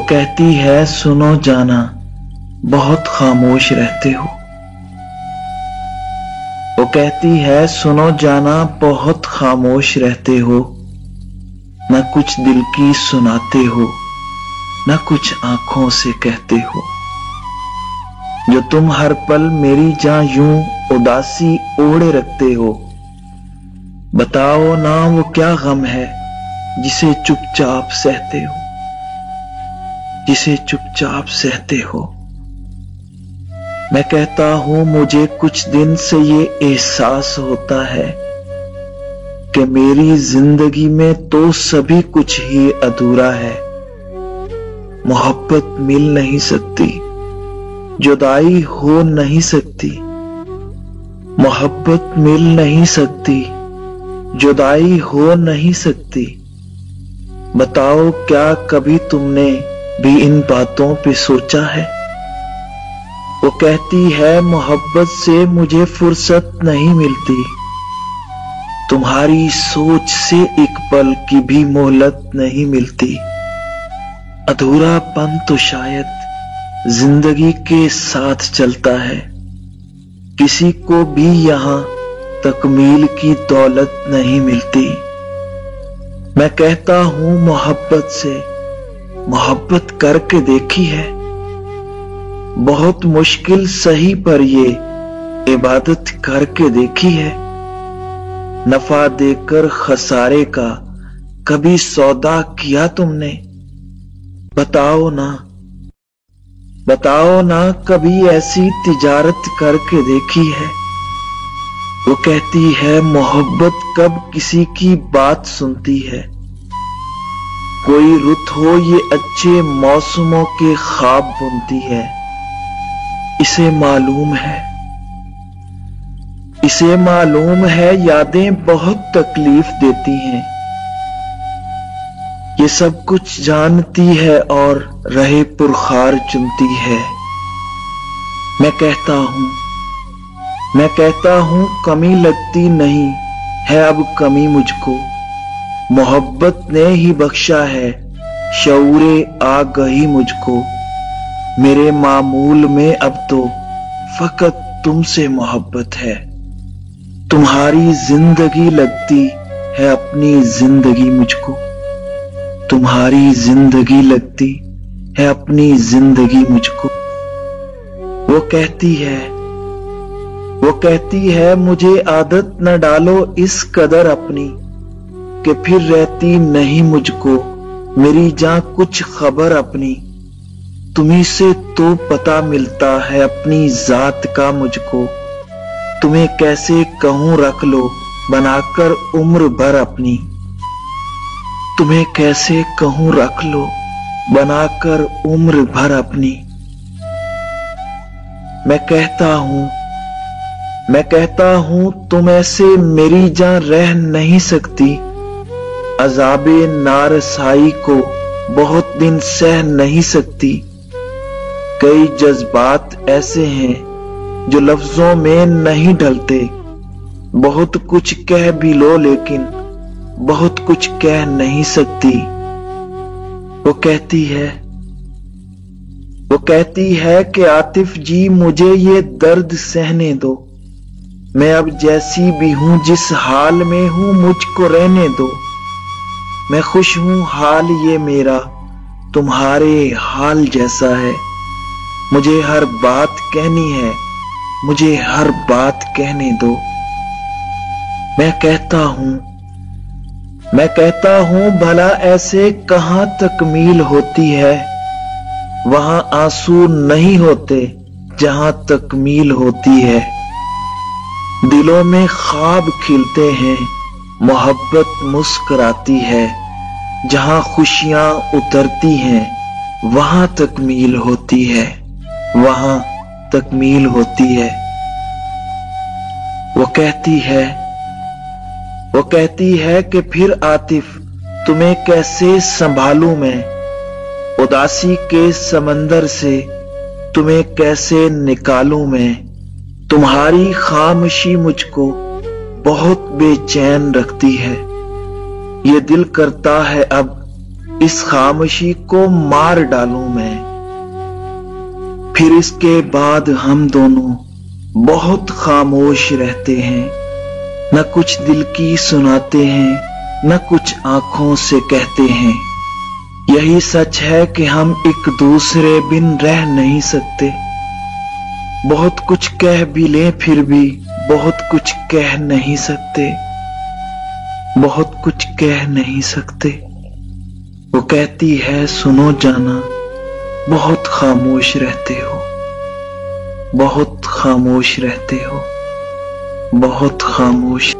कहती है सुनो जाना, बहुत खामोश रहते हो। वो कहती है सुनो जाना, बहुत खामोश रहते हो। न कुछ दिल की सुनाते हो, न कुछ आंखों से कहते हो। जो तुम हर पल मेरी जान यूं उदासी ओढ़े रखते हो। बताओ ना वो क्या गम है जिसे चुपचाप सहते हो, जिसे चुपचाप सहते हो। मैं कहता हूं मुझे कुछ दिन से ये एहसास होता है कि मेरी जिंदगी में तो सभी कुछ ही अधूरा है। मोहब्बत मिल नहीं सकती, जुदाई हो नहीं सकती। मोहब्बत मिल नहीं सकती, जुदाई हो नहीं सकती। बताओ क्या कभी तुमने भी इन बातों पे सोचा है? वो कहती है मोहब्बत से मुझे फुर्सत नहीं मिलती। तुम्हारी सोच से एक पल की भी मोहलत नहीं मिलती। अधूरापन तो शायद जिंदगी के साथ चलता है। किसी को भी यहां तकमील की दौलत नहीं मिलती। मैं कहता हूं मोहब्बत से, मोहब्बत करके देखी है। बहुत मुश्किल सही पर ये इबादत करके देखी है। नफा देकर खसारे का कभी सौदा किया तुमने? बताओ ना, बताओ ना कभी ऐसी तिजारत करके देखी है? वो कहती है मोहब्बत कब किसी की बात सुनती है। कोई रुत हो ये अच्छे मौसमों के ख्वाब बुनती है। इसे मालूम है, इसे मालूम है यादें बहुत तकलीफ देती हैं। ये सब कुछ जानती है और रहे पुरखार चुनती है। मैं कहता हूं कमी लगती नहीं है अब कमी मुझको। मोहब्बत ने ही बख्शा है शऊरे आगही मुझको। मेरे मामूल में अब तो फकत तुमसे मोहब्बत है। तुम्हारी जिंदगी लगती है अपनी जिंदगी मुझको। तुम्हारी जिंदगी लगती है अपनी जिंदगी मुझको। वो कहती है मुझे आदत न डालो इस कदर अपनी कि फिर रहती नहीं मुझको मेरी जान कुछ खबर अपनी। तुम्ही से तो पता मिलता है अपनी जात का मुझको। तुम्हें कैसे कहूं रख लो बनाकर उम्र भर अपनी। तुम्हें कैसे कहूं रख लो बनाकर उम्र भर अपनी। मैं कहता हूं तुम ऐसे मेरी जान रह नहीं सकती। अज़ाबे नारसाई को बहुत दिन सह नहीं सकती। कई जज्बात ऐसे हैं जो लफ्जों में नहीं ढलते। बहुत कुछ कह भी लो लेकिन बहुत कुछ कह नहीं सकती। वो कहती है कि आतिफ जी मुझे ये दर्द सहने दो। मैं अब जैसी भी हूं जिस हाल में हूं मुझको रहने दो। मैं खुश हूं हाल ये मेरा तुम्हारे हाल जैसा है। मुझे हर बात कहनी है, मुझे हर बात कहने दो। मैं कहता हूं भला ऐसे कहां तकमील होती है। वहां आंसू नहीं होते जहां तकमील होती है। दिलों में ख्वाब खिलते हैं, मोहब्बत मुस्कुराती है। जहां खुशियां उतरती हैं वहां तकमील होती है, वहां तकमील होती है। वो कहती है कि फिर आतिफ तुम्हें कैसे संभालूं मैं। उदासी के समंदर से तुम्हें कैसे निकालूं मैं। तुम्हारी खामोशी मुझको बहुत बेचैन रखती है। ये दिल करता है अब इस खामोशी को मार डालूं मैं। फिर इसके बाद हम दोनों बहुत खामोश रहते हैं, न कुछ दिल की सुनाते हैं, न कुछ आंखों से कहते हैं। यही सच है कि हम एक दूसरे बिन रह नहीं सकते। बहुत कुछ कह भी लें फिर भी बहुत कुछ कह नहीं सकते, बहुत कुछ कह नहीं सकते। वो कहती है सुनो जाना, बहुत खामोश रहते हो, बहुत खामोश रहते हो, बहुत खामोश।